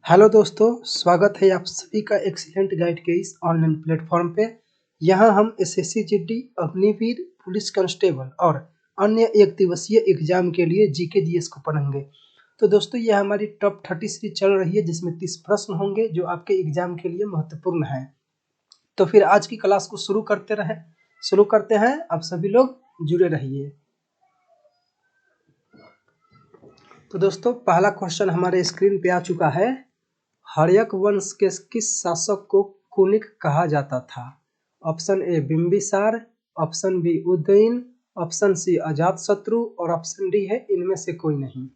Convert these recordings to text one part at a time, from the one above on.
Hello दोस्तों, स्वागत है आप सभी का एक्सीलेंट गाइड के इस ऑनलाइन प्लेटफॉर्म पे। यहाँ हम SSC GD, Agniveer, police constable और अन्य एक दिवसीय एग्जाम के लिए जीके जीएस को पढ़ेंगे। तो दोस्तों, ये हमारी टॉप 30 सीरीज चल रही है जिसमें 30 प्रश्न होंगे जो आपके एग्जाम के लिए महत्वपूर्ण है। तो फिर आज की क्लास को शुरू करते हैं। आप सभी लोग जुड़े रहिए। तो दोस्तों, पहला क्वेश्चन हमारे स्क्रीन पे आ चुका है। हर्यक वंश के किस शासक को कुनिक कहा जाता था? Option A Bimbisara, option B Udayan, option C Ajatashatru और ऑप्शन डी है इनमें से कोई नहीं।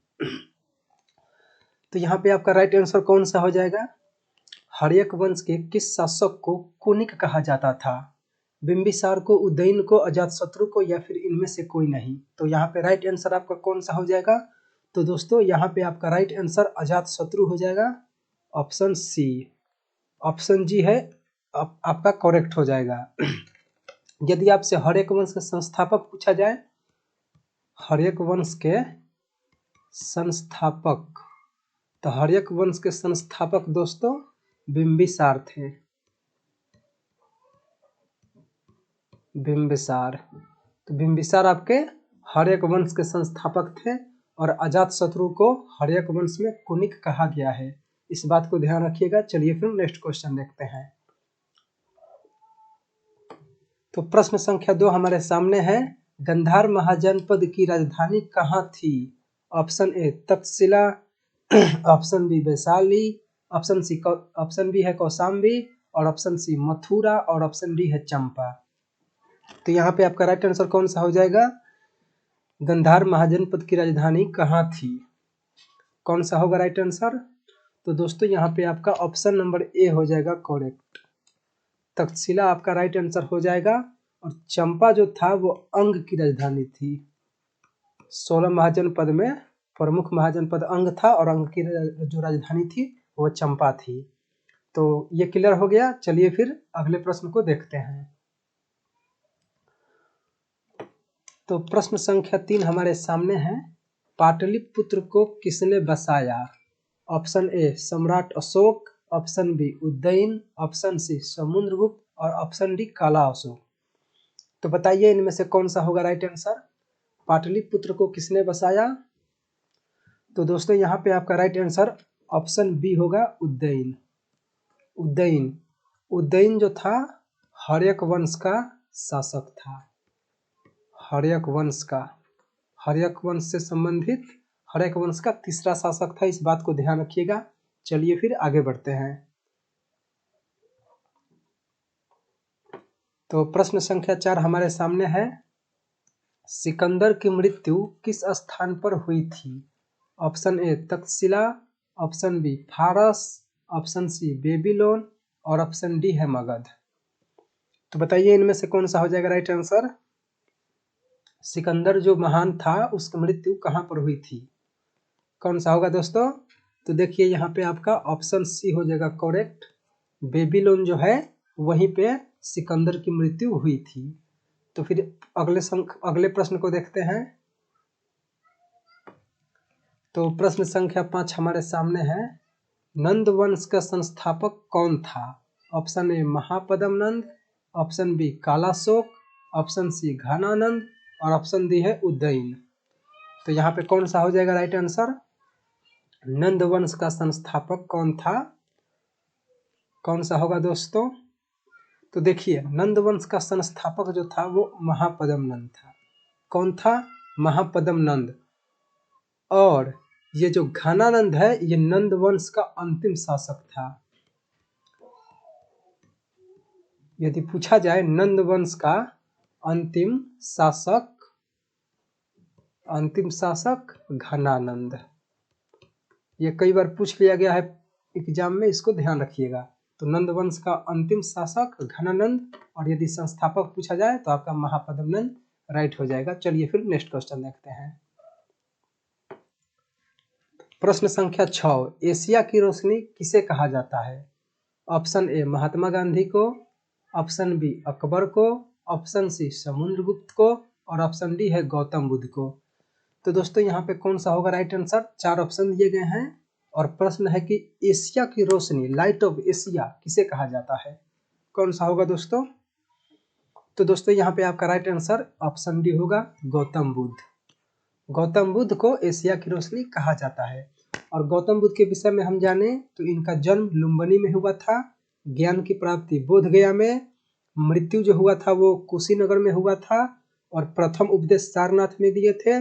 तो यहाँ पे आपका राइट आंसर कौन सा हो जाएगा? हर्यक वंश के किस शासक को कुनिक कहा जाता था? बिंबिसार को, उदयन को, अजातशत्रु को या फिर इनमें से कोई नहीं। तो यहाँ पे राइट आंसर आपका कौन सा हो जाएगा? तो दोस्तों, यहाँ पे आपका राइट आंसर अजातशत्रु हो जाएगा। ऑप्शन सी, ऑप्शन जी है आपका करेक्ट हो जाएगा। यदि आपसे हर्यक वंश के संस्थापक पूछा जाए, हर्यक वंश के संस्थापक, तो हर्यक वंश के संस्थापक दोस्तों बिंबिसार थे। बिंबिसार, तो बिंबिसार आपके हर्यक वंश के संस्थापक थे और अजातशत्रु को हर्यक वंश में कुनिक कहा गया है। इस बात को ध्यान रखिएगा। चलिए फिर नेक्स्ट क्वेश्चन देखते हैं। तो प्रश्न संख्या 2 हमारे सामने है। गंधार महाजनपद की राजधानी कहाँ थी? Option A Taxila, option B Vaishali, option B है कौशाम्बी और ऑप्शन सी मथुरा और ऑप्शन डी है चंपा। तो यहाँ पे आपका राइट आंसर कौन सा हो जाएगा? गंधार महाजनपद की राजधानी कहाँ थी? कौन सा होगा राइट आंसर? तो दोस्तों, यहाँ पे आपका ऑप्शन नंबर ए हो जाएगा करेक्ट। तक्षशिला आपका राइट आंसर हो जाएगा और चंपा जो था वो अंग की राजधानी थी। 16 महाजनपद में प्रमुख महाजनपद अंग था और अंग की जो राजधानी थी वो चंपा थी। तो ये क्लियर हो गया। चलिए फिर अगले प्रश्न को देखते हैं। तो प्रश्न संख्या 3 हमारे सामने है। पाटलिपुत्र को किसने बसाया? ऑप्शन ए सम्राट Ashok, option B Udayan, option C Samudragupta और ऑप्शन डी काला अशोक। तो बताइए इनमें से कौन सा होगा राइट आंसर? पाटलिपुत्र को किसने बसाया? तो दोस्तों, यहाँ पे आपका राइट आंसर ऑप्शन बी होगा उदयन। उदयन, उदयन जो था हर्यक वंश का शासक था। हर्यक वंश का, हर्यक वंश से संबंधित हर्यक वंश का तीसरा शासक था। इस बात को ध्यान रखिएगा। चलिए फिर आगे बढ़ते हैं। तो प्रश्न संख्या 4 हमारे सामने है। सिकंदर की मृत्यु किस स्थान पर हुई थी? Option A Taxila, option B फारस, ऑप्शन सी बेबीलोन और ऑप्शन डी है मगध। तो बताइए इनमें से कौन सा हो जाएगा राइट आंसर? सिकंदर जो महान था उसकी मृत्यु कहाँ पर हुई थी? कौन सा होगा दोस्तों? तो देखिए यहाँ पे आपका ऑप्शन सी हो जाएगा करेक्ट। बेबीलोन जो है वहीं पे सिकंदर की मृत्यु हुई थी। तो फिर अगले प्रश्न को देखते हैं। तो प्रश्न संख्या 5 हमारे सामने है। नंद वंश का संस्थापक कौन था? Option A Mahapadma Nanda, option B Kalashoka, option C Ghanananda और ऑप्शन डी है उदयन। तो यहाँ पे कौन सा हो जाएगा राइट आंसर? नंद वंश का संस्थापक कौन था? कौन सा होगा दोस्तों? तो देखिए नंद वंश का संस्थापक जो था वो महापद्म नंद था। कौन था? महापद्म नंद। और ये जो घनानंद है ये नंद वंश का अंतिम शासक था। यदि पूछा जाए नंद वंश का अंतिम शासक घनानंद, ये कई बार पूछ लिया गया है एग्जाम में, इसको ध्यान रखिएगा। तो नंद वंश का अंतिम शासक घनानंद और यदि संस्थापक पूछा जाए तो आपका महापद्म नंद राइट हो जाएगा। चलिए फिर नेक्स्ट क्वेश्चन देखते हैं। प्रश्न संख्या 6, एशिया की रोशनी किसे कहा जाता है? ऑप्शन ए महात्मा गांधी को, ऑप्शन बी अकबर को, ऑप्शन सी समुद्रगुप्त को और ऑप्शन डी है गौतम बुद्ध को। तो दोस्तों यहाँ पे कौन सा होगा राइट आंसर? 4 ऑप्शन दिए गए हैं। और प्रश्न है कि एशिया की रोशनी, लाइट ऑफ एशिया किसे कहा जाता है? कौन सा होगा दोस्तों? तो दोस्तों यहाँ पे आपका राइट आंसर ऑप्शन डी होगा, गौतम बुद्ध। गौतम बुद्ध को एशिया की रोशनी कहा जाता है। और गौतम बुद्ध के विषय में हम जाने तो इनका जन्म लुम्बिनी में हुआ था, ज्ञान की प्राप्ति बोध गया में, मृत्यु जो हुआ था वो कुशीनगर में हुआ था, और प्रथम उपदेश सारनाथ में दिए थे,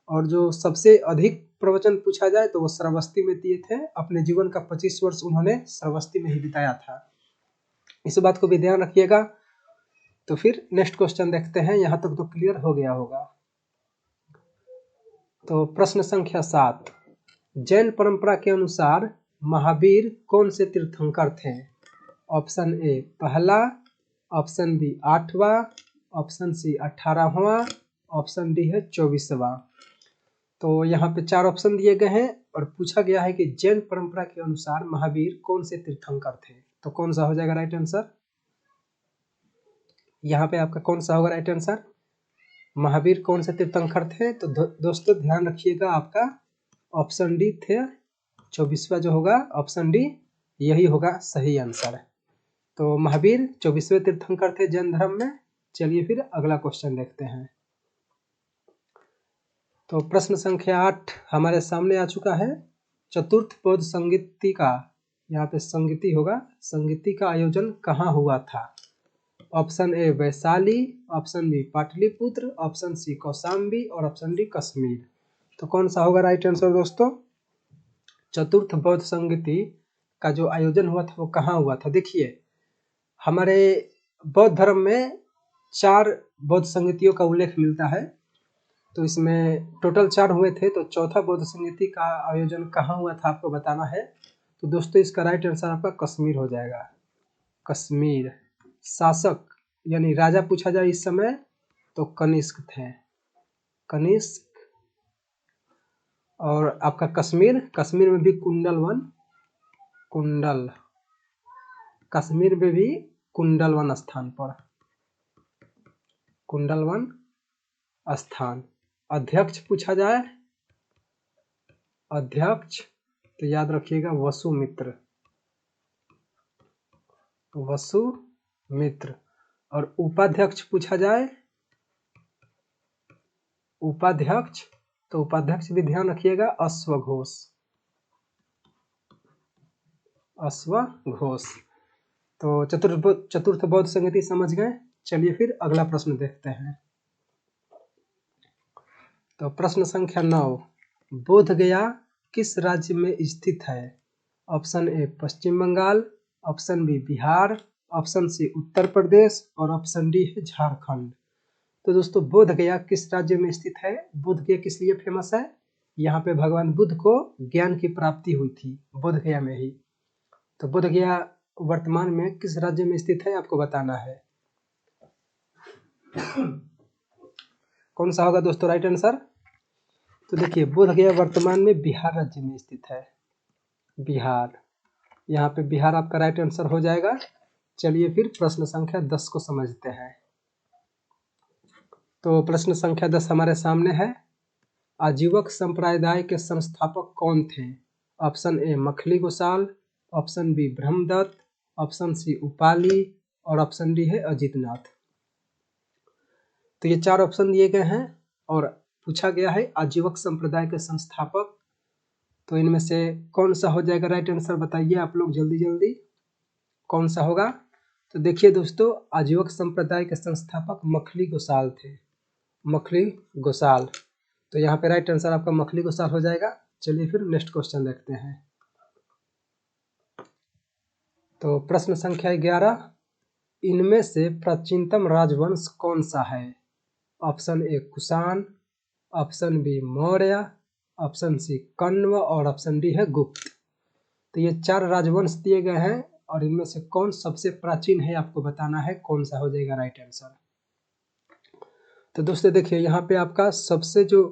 और जो सबसे अधिक प्रवचन पूछा जाए तो वो श्रावस्ती में दिए थे। अपने जीवन का 25 वर्ष उन्होंने श्रावस्ती में ही बिताया था। इस बात को भी ध्यान रखिएगा। तो फिर नेक्स्ट क्वेश्चन देखते हैं, यहाँ तक तो क्लियर हो गया होगा। तो प्रश्न संख्या 7, जैन परंपरा के अनुसार महावीर कौन से तीर्थंकर थे? ऑप्शन ए पहला, ऑप्शन बी 8वां, ऑप्शन सी 18वां, ऑप्शन डी है 24वां। तो यहाँ पे 4 ऑप्शन दिए गए हैं और पूछा गया है कि जैन परंपरा के अनुसार महावीर कौन से तीर्थंकर थे। तो कौन सा हो जाएगा राइट आंसर? यहाँ पे आपका कौन सा होगा राइट आंसर? महावीर कौन से तीर्थंकर थे? तो दोस्तों ध्यान रखिएगा, आपका ऑप्शन डी थे 24वां जो होगा ऑप्शन डी, यही होगा सही आंसर। तो महावीर 24वें तीर्थंकर थे जैन धर्म में। चलिए फिर अगला क्वेश्चन देखते हैं। तो प्रश्न संख्या 8 हमारे सामने आ चुका है। चतुर्थ बौद्ध संगीति का, यहाँ पे संगीति होगा, संगीति का आयोजन कहाँ हुआ था? Option A Vaishali, option B Pataliputra, option C Kaushambi और ऑप्शन डी कश्मीर। तो कौन सा होगा राइट आंसर दोस्तों? चतुर्थ बौद्ध संगीति का जो आयोजन हुआ था वो कहाँ हुआ था? देखिए हमारे बौद्ध धर्म में 4 बौद्ध संगीतियों का उल्लेख मिलता है। तो इसमें टोटल 4 हुए थे, तो चौथा बौद्ध संगीति का आयोजन कहाँ हुआ था आपको बताना है। तो दोस्तों इसका राइट आंसर आपका कश्मीर हो जाएगा। कश्मीर। शासक यानी राजा पूछा जाए इस समय तो कनिष्क थे, कनिष्क। और आपका कश्मीर, कश्मीर में भी कुंडलवन, कुंडल, कश्मीर में भी कुंडलवन स्थान पर, कुंडलवन स्थान। अध्यक्ष पूछा जाए, अध्यक्ष तो याद रखिएगा वसुमित्र, वसुमित्र। और उपाध्यक्ष पूछा जाए, उपाध्यक्ष तो उपाध्यक्ष भी ध्यान रखिएगा अश्वघोष, अश्वघोष। तो चतुर्थ बौद्ध संगीति समझ गए। चलिए फिर अगला प्रश्न देखते हैं। तो प्रश्न संख्या 9, बोध गया किस राज्य में स्थित है? Option A Paschim Bangal, option B Bihar, option C Uttar Pradesh और ऑप्शन डी है झारखंड। तो दोस्तों बोध गया किस राज्य में स्थित है? बोध गया किस लिए फेमस है? यहाँ पे भगवान बुद्ध को ज्ञान की प्राप्ति हुई थी बोध गया में ही। तो बोध गया वर्तमान में किस राज्य में स्थित है आपको बताना है। कौन सा होगा दोस्तों राइट आंसर? तो देखिए बोध गया वर्तमान में बिहार राज्य में स्थित है, बिहार। यहाँ पे बिहार आपका राइट आंसर हो जाएगा। चलिए फिर प्रश्न संख्या 10 को समझते हैं। तो प्रश्न संख्या 10 हमारे सामने है। आजीवक संप्रदाय के संस्थापक कौन थे? Option A Makkhali Gosala, option B Brahmadatta, option C Upali और ऑप्शन डी है अजितनाथ। तो ये 4 ऑप्शन दिए गए हैं और पूछा गया है आजीवक संप्रदाय के संस्थापक। तो इनमें से कौन सा हो जाएगा राइट आंसर बताइए आप लोग जल्दी जल्दी, कौन सा होगा? तो देखिए दोस्तों आजीवक संप्रदाय के संस्थापक मखली गोसाल थे, मखली गोसाल। तो यहाँ पे राइट आंसर आपका मखली गोसाल हो जाएगा। चलिए फिर नेक्स्ट क्वेश्चन देखते हैं। तो प्रश्न संख्या 11, इनमें से प्राचीनतम राजवंश कौन सा है? Option A Kushan, option B Maurya, option C Kanva और ऑप्शन डी है गुप्त। तो ये 4 राजवंश दिए गए हैं और इनमें से कौन सबसे प्राचीन है आपको बताना है। कौन सा हो जाएगा राइट आंसर? तो दोस्तों देखिए यहाँ पे आपका सबसे जो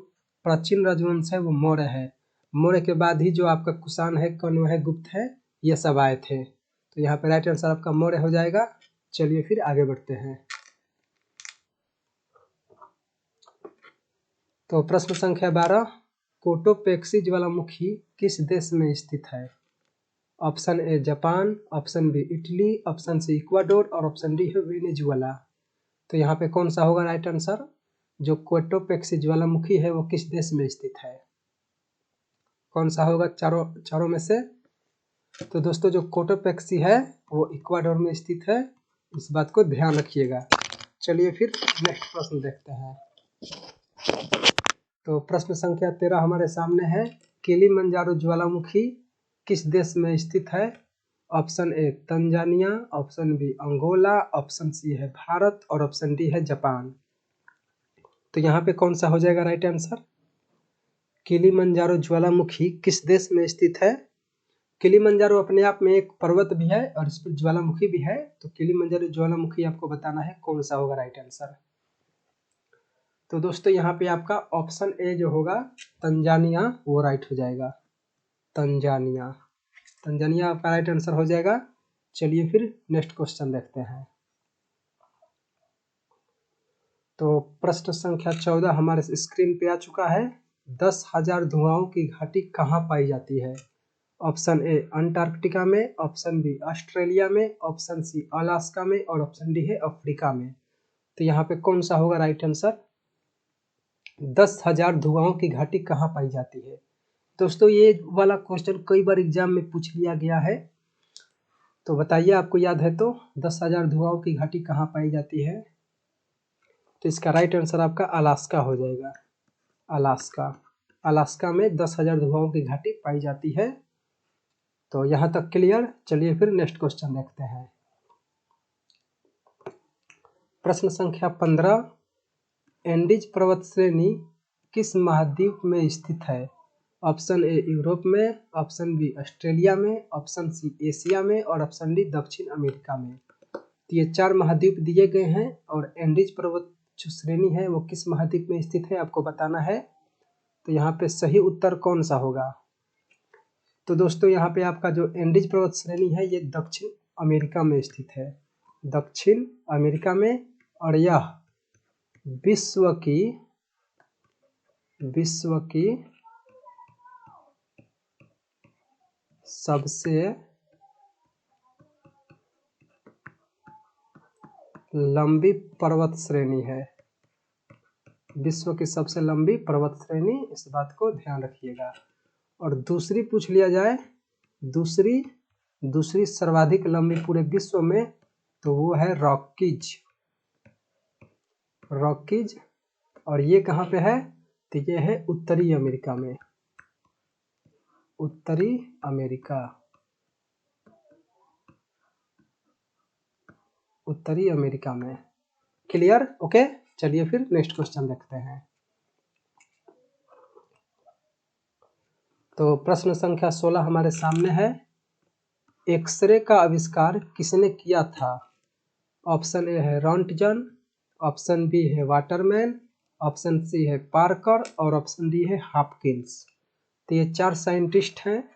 प्राचीन राजवंश है वो मौर्य है। मौर्य के बाद ही जो आपका कुषाण है, कण्व है, गुप्त है, ये सब आए थे। तो यहाँ पे राइट आंसर आपका मौर्य हो जाएगा। चलिए फिर आगे बढ़ते हैं। तो प्रश्न संख्या 12, कोटोपेक्सी ज्वालामुखी किस देश में स्थित है? Option A Japan, option B Italy, option C Ecuador और ऑप्शन डी है वेनेजुएला। तो यहाँ पे कौन सा होगा राइट आंसर? जो कोटोपेक्सी ज्वालामुखी है वो किस देश में स्थित है? कौन सा होगा चारों में से? तो दोस्तों जो कोटोपेक्सी है वो इक्वाडोर में स्थित है, इस बात को ध्यान रखिएगा। चलिए फिर नेक्स्ट प्रश्न देखते हैं। तो प्रश्न संख्या 13 हमारे सामने है, किलिमंजारो ज्वालामुखी किस देश में स्थित है? Option A Tanzania, option B Angola, option C है भारत और ऑप्शन डी है जापान। तो यहाँ पे कौन सा हो जाएगा राइट आंसर? किलिमंजारो ज्वालामुखी किस देश में स्थित है? किलिमंजारो अपने आप में एक पर्वत भी है और इस पर ज्वालामुखी भी है, तो किलिमंजारो ज्वालामुखी आपको बताना है कौन सा होगा राइट आंसर। तो दोस्तों यहाँ पे आपका ऑप्शन ए जो होगा तंजानिया वो राइट हो जाएगा। तंजानिया आपका राइट आंसर हो जाएगा। चलिए फिर नेक्स्ट क्वेश्चन देखते हैं। तो प्रश्न संख्या 14 हमारे स्क्रीन पे आ चुका है। 10,000 धुआओं की घाटी कहाँ पाई जाती है? ऑप्शन ए अंटार्कटिका में, ऑप्शन बी ऑस्ट्रेलिया में, ऑप्शन सी अलास्का में और ऑप्शन डी है अफ्रीका में। तो यहाँ पे कौन सा होगा राइट आंसर? 10,000 धुआओं की घाटी कहाँ पाई जाती है? दोस्तों ये वाला क्वेश्चन कई बार एग्जाम में पूछ लिया गया है, तो बताइए आपको याद है तो 10,000 धुआओं की घाटी कहाँ पाई जाती है? तो इसका राइट आंसर आपका अलास्का हो जाएगा। अलास्का में 10,000 धुआओं की घाटी पाई जाती है। तो यहाँ तक क्लियर। चलिए फिर नेक्स्ट क्वेश्चन देखते हैं। प्रश्न संख्या 15, एंडीज पर्वत श्रेणी किस महाद्वीप में स्थित है? ऑप्शन ए यूरोप में, ऑप्शन बी ऑस्ट्रेलिया में, ऑप्शन सी एशिया में और ऑप्शन डी दक्षिण अमेरिका में। तो ये 4 महाद्वीप दिए गए हैं और एंडीज पर्वत जो श्रेणी है वो किस महाद्वीप में स्थित है आपको बताना है। तो यहाँ पे सही उत्तर कौन सा होगा? तो दोस्तों यहाँ पे आपका जो एंडीज पर्वत श्रेणी है ये दक्षिण अमेरिका में स्थित है। दक्षिण अमेरिका में, और यह विश्व की सबसे लंबी पर्वत श्रेणी है। विश्व की सबसे लंबी पर्वत श्रेणी, इस बात को ध्यान रखिएगा। और दूसरी पूछ लिया जाए, दूसरी सर्वाधिक लंबी पूरे विश्व में, तो वो है रॉकीज। और ये कहाँ पे है? तो ये है उत्तरी अमेरिका में। उत्तरी अमेरिका में। क्लियर? ओके। चलिए फिर नेक्स्ट क्वेश्चन देखते हैं। तो प्रश्न संख्या 16 हमारे सामने है, एक्सरे का आविष्कार किसने किया था? ऑप्शन ए है रॉन्टजन, ऑप्शन बी है वाटरमैन, ऑप्शन सी है पार्कर और ऑप्शन डी है हॉपकिंस। तो ये 4 साइंटिस्ट हैं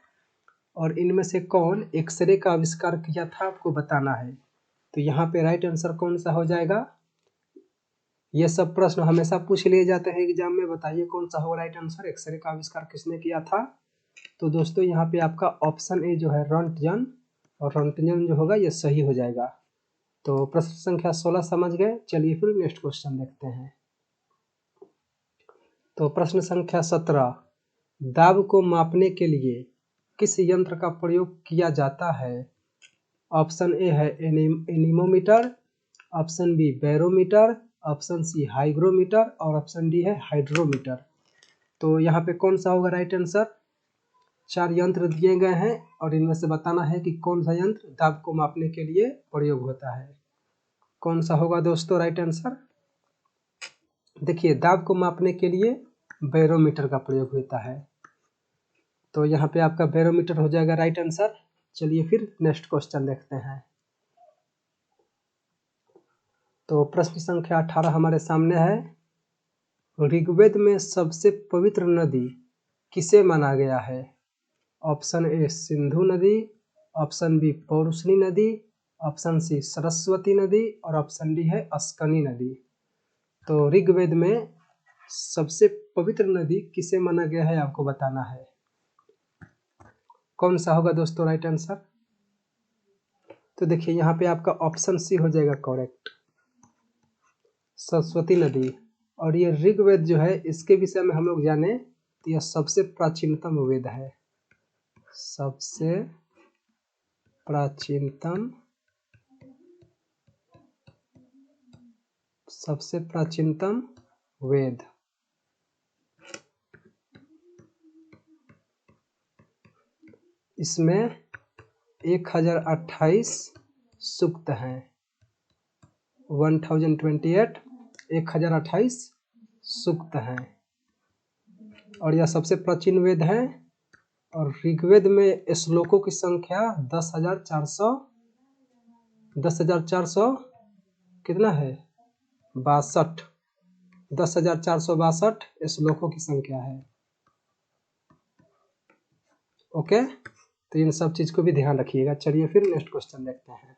और इनमें से कौन एक्सरे का आविष्कार किया था आपको बताना है। तो यहाँ पे राइट आंसर कौन सा हो जाएगा? ये सब प्रश्न हमेशा पूछ लिए जाते हैं एग्जाम में, बताइए कौन सा होगा राइट आंसर, एक्सरे का आविष्कार किसने किया था? तो दोस्तों यहाँ पे आपका ऑप्शन ए जो है रॉन्टजन, और रॉन्टजन जो होगा ये सही हो जाएगा। तो प्रश्न संख्या 16 समझ गए। चलिए फिर नेक्स्ट क्वेश्चन देखते हैं। तो प्रश्न संख्या 17, दाब को मापने के लिए किस यंत्र का प्रयोग किया जाता है? ऑप्शन ए है anemometer, option B barometer, option C hygrometer और ऑप्शन डी है हाइड्रोमीटर। तो यहाँ पे कौन सा होगा राइट आंसर? 4 यंत्र दिए गए हैं और इनमें से बताना है कि कौन सा यंत्र दाब को मापने के लिए प्रयोग होता है। कौन सा होगा दोस्तों राइट आंसर? देखिए दाब को मापने के लिए बैरोमीटर का प्रयोग होता है, तो यहाँ पे आपका बैरोमीटर हो जाएगा राइट आंसर। चलिए फिर नेक्स्ट क्वेश्चन देखते हैं। तो प्रश्न संख्या 18 हमारे सामने है, ऋग्वेद में सबसे पवित्र नदी किसे माना गया है? ऑप्शन ए सिंधु नदी, ऑप्शन बी पौरुषणी नदी, ऑप्शन सी सरस्वती नदी और ऑप्शन डी है अस्कनी नदी। तो ऋग्वेद में सबसे पवित्र नदी किसे माना गया है आपको बताना है। कौन सा होगा दोस्तों राइट आंसर? तो देखिए यहाँ पे आपका ऑप्शन सी हो जाएगा करेक्ट, सरस्वती नदी। और ये ऋग्वेद जो है इसके विषय में हम लोग जाने तो यह सबसे प्राचीनतम वेद है, सबसे प्राचीनतम वेद। इसमें 1028 सूक्त हैं, 1028 1028 सूक्त हैं और यह सबसे प्राचीन वेद है। और ऋग्वेद में श्लोकों की संख्या 10,400 कितना है 62, 10,462 श्लोकों की संख्या है। ओके, तो इन सब चीज को भी ध्यान रखिएगा। चलिए फिर नेक्स्ट क्वेश्चन देखते हैं।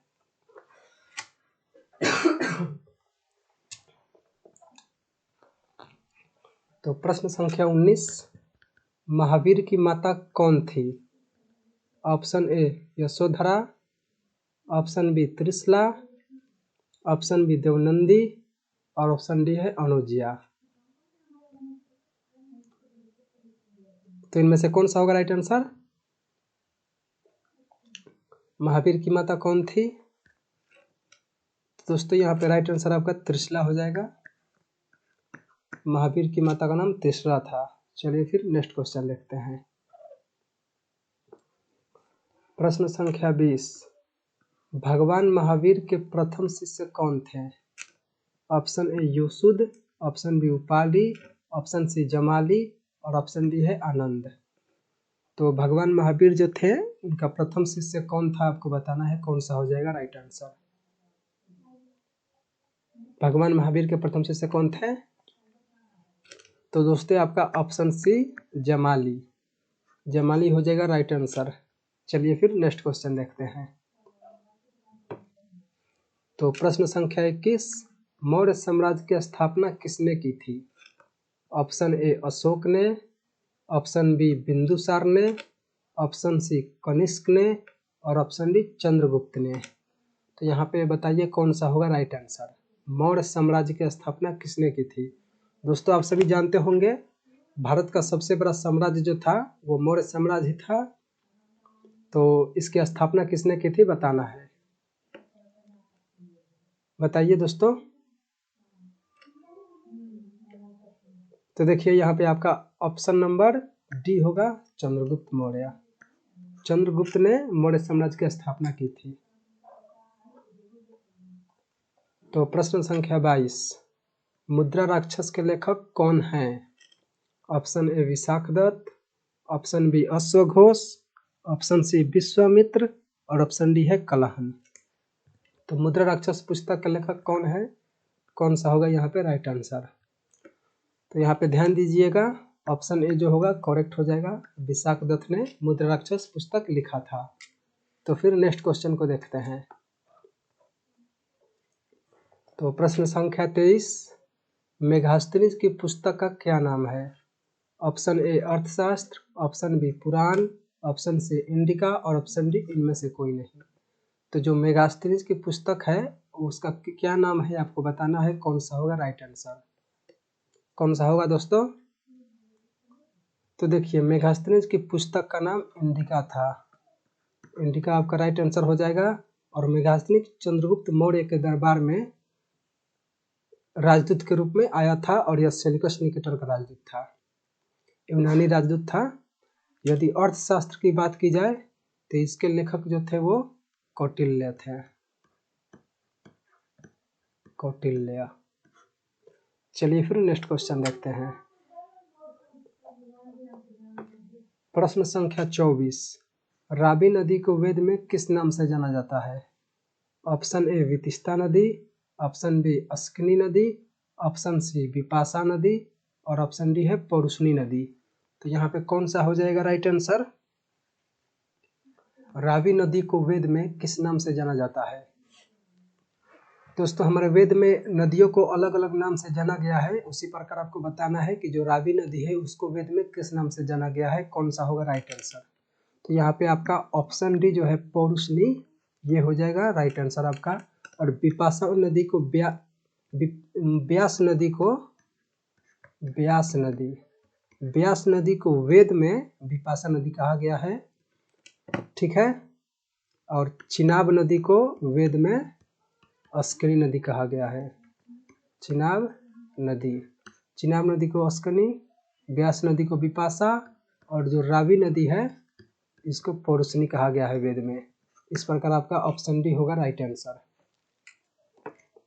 तो प्रश्न संख्या 19, महावीर की माता कौन थी? Option A Yashodhara, option B Trishala, option B Devanandi और ऑप्शन डी है अनुजिया। तो इनमें से कौन सा होगा राइट आंसर? महावीर की माता कौन थी? तो दोस्तों यहाँ पे राइट आंसर आपका त्रिशला हो जाएगा। महावीर की माता का नाम त्रिशला था। चलिए फिर नेक्स्ट क्वेश्चन देखते हैं। प्रश्न संख्या 20, भगवान महावीर के प्रथम शिष्य कौन थे? ऑप्शन ए युसुद, option B Upali, option C Jamali और ऑप्शन डी है आनंद। तो भगवान महावीर जो थे उनका प्रथम शिष्य कौन था आपको बताना है, कौन सा हो जाएगा राइट आंसर? भगवान महावीर के प्रथम शिष्य कौन थे? तो दोस्तों आपका ऑप्शन सी जमाली, जमाली हो जाएगा राइट आंसर। चलिए फिर नेक्स्ट क्वेश्चन देखते हैं। तो प्रश्न संख्या 21, मौर्य साम्राज्य की स्थापना किसने की थी? ऑप्शन ए अशोक ने, ऑप्शन बी बिंदुसार ने, ऑप्शन सी कनिष्क ने और ऑप्शन डी चंद्रगुप्त ने। तो यहाँ पे बताइए कौन सा होगा राइट आंसर? मौर्य साम्राज्य की स्थापना किसने की थी? दोस्तों आप सभी जानते होंगे भारत का सबसे बड़ा साम्राज्य जो था वो मौर्य साम्राज्य ही था। तो इसकी स्थापना किसने की थी बताना है, बताइए दोस्तों। तो देखिए यहाँ पे आपका ऑप्शन नंबर डी होगा चंद्रगुप्त मौर्य। चंद्रगुप्त ने मौर्य साम्राज्य की स्थापना की थी। तो प्रश्न संख्या 22, मुद्रा राक्षस के लेखक कौन हैं? Option A Vishakhadatta, option B अश्वघोष, ऑप्शन सी विश्वामित्र और ऑप्शन डी है कलहन। तो मुद्रा राक्षस पुस्तक के लेखक कौन है, कौन सा होगा यहाँ पे राइट आंसर? तो यहाँ पे ध्यान दीजिएगा, ऑप्शन ए जो होगा करेक्ट हो जाएगा, विशाखदत्त ने मुद्रा राक्षस पुस्तक लिखा था। तो फिर नेक्स्ट क्वेश्चन को देखते हैं। तो प्रश्न संख्या 23, मेघास्तनी की पुस्तक का क्या नाम है? ऑप्शन ए अर्थशास्त्र, ऑप्शन बी पुराण, ऑप्शन सी इंडिका और ऑप्शन डी इनमें से कोई नहीं। तो जो मेगास्थनीज की पुस्तक है उसका क्या नाम है आपको बताना है, कौन सा होगा राइट आंसर? कौन सा होगा दोस्तों? तो देखिए मेगास्थनीज की पुस्तक का नाम इंडिका था, इंडिका आपका राइट आंसर हो जाएगा। और मेगास्थनी चंद्रगुप्त मौर्य के दरबार में राजदूत के रूप में आया था और यह सेल्यूकस निकेटर का राजदूत था, यूनानी राजदूत था। यदि अर्थशास्त्र की बात की जाए तो इसके लेखक जो थे वो कौटिल्य थे, कौटिल्य। चलिए फिर नेक्स्ट क्वेश्चन देखते हैं। प्रश्न संख्या 24, रावी नदी को वेद में किस नाम से जाना जाता है? ऑप्शन ए वितिस्ता नदी, ऑप्शन बी अस्किनी नदी, ऑप्शन सी विपाशा नदी और ऑप्शन डी है पौरुषणी नदी। तो यहाँ पे कौन सा हो जाएगा राइट आंसर? रावी नदी को वेद में किस नाम से जाना जाता है? दोस्तों हमारे वेद में नदियों को अलग अलग नाम से जाना गया है, उसी प्रकार आपको बताना है कि जो रावी नदी है उसको वेद में किस नाम से जाना गया है, कौन सा होगा राइट आंसर? तो यहाँ पे आपका ऑप्शन डी जो है पौरुषनी, ये हो जाएगा राइट आंसर आपका। और बिपाशा नदी को व्यास नदी को वेद में बिपाशा नदी कहा गया है, ठीक है। और चिनाब नदी को वेद में अस्कनी नदी कहा गया है। चिनाब नदी को अस्कनी, व्यास नदी को बिपाशा, और जो रावी नदी है इसको पौरुषनी कहा गया है वेद में। इस प्रकार आपका ऑप्शन डी होगा राइट आंसर।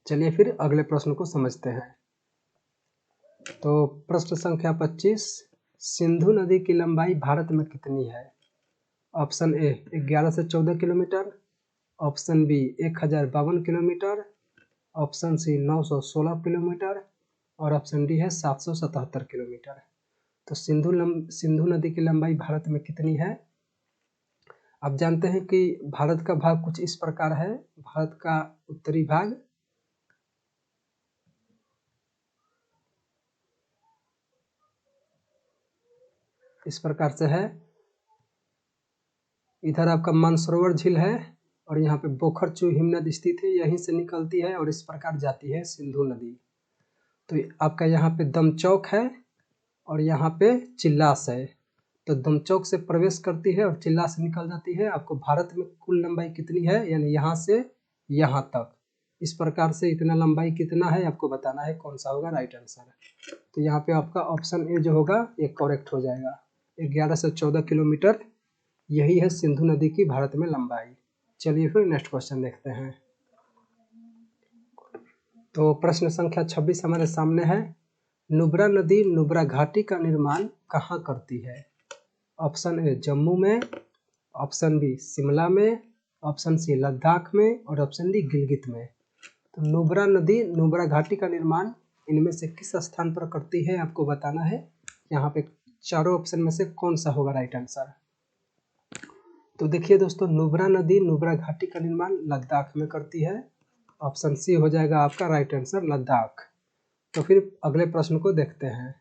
चलिए फिर अगले प्रश्न को समझते हैं। तो प्रश्न संख्या 25, सिंधु नदी की लंबाई भारत में कितनी है? ऑप्शन ए 11 से 14 kilometre, option B 1052 kilometre, option C 916 kilometre, और ऑप्शन डी है 777 किलोमीटर। तो सिंधु नदी की लंबाई भारत में कितनी है? आप जानते हैं कि भारत का भाग कुछ इस प्रकार है। भारत का उत्तरी भाग इस प्रकार से है। इधर आपका मानसरोवर झील है और यहाँ पे बोखरचू हिमनद स्थित है, यहीं से निकलती है और इस प्रकार जाती है सिंधु नदी। तो आपका यहाँ पे दमचौक है और यहाँ पे चिल्लास है। तो दमचौक से प्रवेश करती है और चिल्लास से निकल जाती है। आपको भारत में कुल लंबाई कितनी है, यानी यहाँ से यहाँ तक, इस प्रकार से इतना लंबाई कितना है आपको बताना है, कौन सा होगा राइट आंसर। तो यहाँ पे आपका ऑप्शन ए जो होगा ये करेक्ट हो जाएगा। 11 से 14 किलोमीटर यही है सिंधु नदी की भारत में लंबाई। चलिए फिर नेक्स्ट क्वेश्चन देखते हैं। तो प्रश्न संख्या 26 हमारे सामने है। नुब्रा नदी नुब्रा घाटी का निर्माण कहाँ करती है? ऑप्शन ए जम्मू में, ऑप्शन बी शिमला में, ऑप्शन सी लद्दाख में, और ऑप्शन डी गिलगित में। तो नुब्रा नदी नुब्रा घाटी का निर्माण इनमें से किस स्थान पर करती है आपको बताना है। यहाँ पे चारों ऑप्शन में से कौन सा होगा राइट आंसर। तो देखिए दोस्तों, नुब्रा नदी नुब्रा घाटी का निर्माण लद्दाख में करती है। ऑप्शन सी हो जाएगा आपका राइट आंसर, लद्दाख। तो फिर अगले प्रश्न को देखते हैं।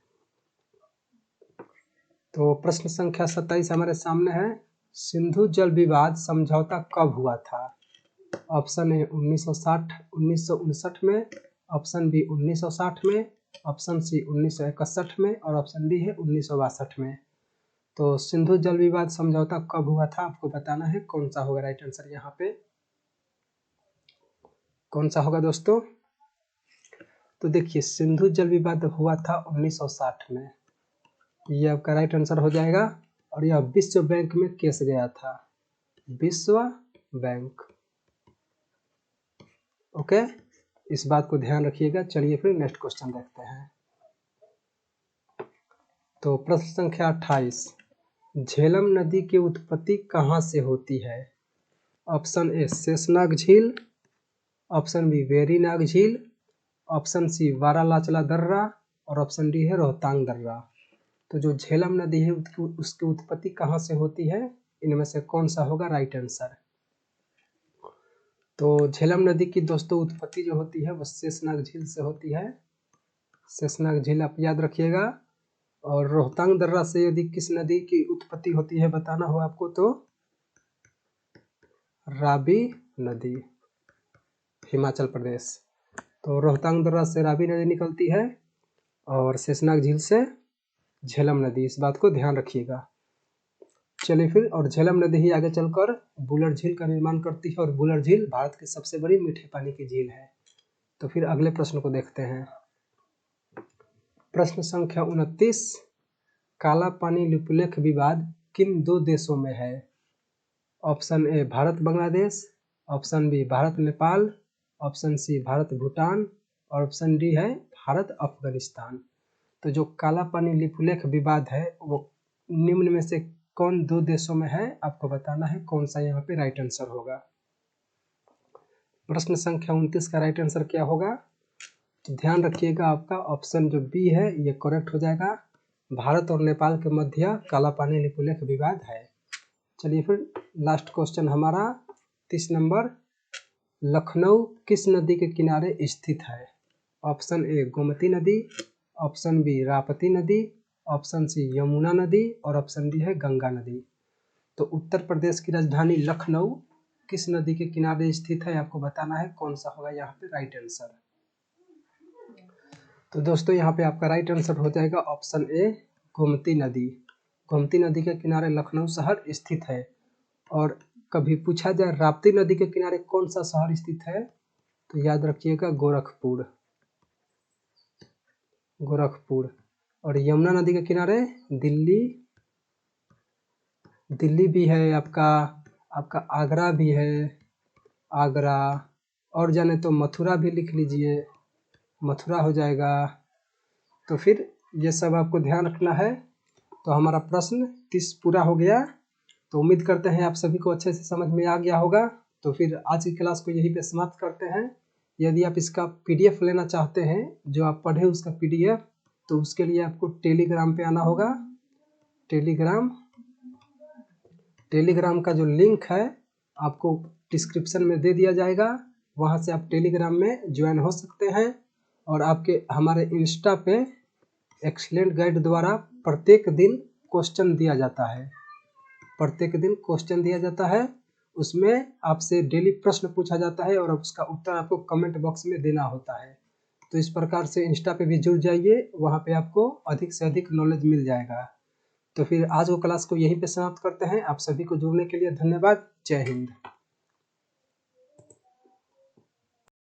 तो प्रश्न संख्या 27 हमारे सामने है। सिंधु जल विवाद समझौता कब हुआ था? ऑप्शन ए 1959 में, ऑप्शन बी 1960 में, ऑप्शन सी 1961 में, और ऑप्शन डी है 1962 में। तो सिंधु जल विवाद समझौता कब हुआ था आपको बताना है, कौन सा होगा राइट आंसर। यहाँ पे कौन सा होगा दोस्तों? तो देखिए, सिंधु जल विवाद हुआ था 1960 में, ये आपका राइट आंसर हो जाएगा। और यह विश्व बैंक में केस गया था, विश्व बैंक। ओके, इस बात को ध्यान रखिएगा। चलिए फिर नेक्स्ट क्वेश्चन देखते हैं। तो प्रश्न संख्या 28, झेलम नदी की उत्पत्ति कहाँ से होती है? ऑप्शन ए शेषनाग झील, ऑप्शन बी वेरीनाग झील, ऑप्शन सी वारालाचला दर्रा, और ऑप्शन डी है रोहतांग दर्रा। तो जो झेलम नदी है उसकी उत्पत्ति कहाँ से होती है, इनमें से कौन सा होगा राइट आंसर। तो झेलम नदी की दोस्तों उत्पत्ति जो होती है वो शेषनाग झील से होती है। शेषनाग झील आप याद रखिएगा। और रोहतांग दर्रा से यदि किस नदी की उत्पत्ति होती है बताना हो आपको तो रावी नदी, हिमाचल प्रदेश। तो रोहतांग दर्रा से रावी नदी निकलती है और शेषनाग झील से झेलम नदी, इस बात को ध्यान रखिएगा। चलिए फिर, और झेलम नदी ही आगे चलकर बुलर झील का निर्माण करती है और बुलर झील भारत की सबसे बड़ी मीठे पानी की झील है। तो फिर अगले प्रश्न को देखते हैं। प्रश्न संख्या 29, काला पानी लिपुलेख विवाद किन दो देशों में है? Option A Bharat Bangladesh, option B Bharat Nepal, option C Bharat Bhutan, और ऑप्शन डी है भारत अफगानिस्तान। तो जो काला पानी लिपुलेख विवाद है वो निम्न में से कौन दो देशों में है आपको बताना है, कौन सा यहाँ पे राइट आंसर होगा। प्रश्न संख्या 29 का राइट आंसर क्या होगा? तो ध्यान रखिएगा, आपका ऑप्शन जो बी है ये करेक्ट हो जाएगा। भारत और नेपाल के मध्य काला पानी लिपुलेख विवाद है। चलिए फिर लास्ट क्वेश्चन हमारा 30 नंबर, लखनऊ किस नदी के किनारे स्थित है? ऑप्शन ए गोमती नदी, ऑप्शन बी राप्ती नदी, ऑप्शन सी यमुना नदी, और ऑप्शन डी है गंगा नदी। तो उत्तर प्रदेश की राजधानी लखनऊ किस नदी के किनारे स्थित है, आपको बताना है कौन सा होगा यहाँ पे राइट आंसर। तो दोस्तों यहाँ पे आपका राइट आंसर हो जाएगा ऑप्शन ए, गोमती नदी। गोमती नदी के किनारे लखनऊ शहर स्थित है। और कभी पूछा जाए राप्ती नदी के किनारे कौन सा शहर स्थित है, तो याद रखिएगा गोरखपुर। गोरखपुर। और यमुना नदी के किनारे दिल्ली, दिल्ली भी है आपका आगरा भी है, आगरा। और जाने तो मथुरा भी लिख लीजिए, मथुरा हो जाएगा। तो फिर ये सब आपको ध्यान रखना है। तो हमारा प्रश्न 30 पूरा हो गया। तो उम्मीद करते हैं आप सभी को अच्छे से समझ में आ गया होगा। तो फिर आज की क्लास को यहीं पे समाप्त करते हैं। यदि आप इसका पीडीएफ लेना चाहते हैं, जो आप पढ़े उसका पीडीएफ, तो उसके लिए आपको टेलीग्राम पे आना होगा। टेलीग्राम का जो लिंक है आपको डिस्क्रिप्शन में दे दिया जाएगा, वहाँ से आप टेलीग्राम में ज्वाइन हो सकते हैं। और आपके हमारे इंस्टा पे एक्सीलेंट गाइड द्वारा प्रत्येक दिन क्वेश्चन दिया जाता है। उसमें आपसे डेली प्रश्न पूछा जाता है और उसका उत्तर आपको कमेंट बॉक्स में देना होता है। तो इस प्रकार से इंस्टा पे भी जुड़ जाइए, वहाँ पे आपको अधिक से अधिक नॉलेज मिल जाएगा। तो फिर आज वो क्लास को यहीं पे समाप्त करते हैं। आप सभी को जुड़ने के लिए धन्यवाद। जय हिंद।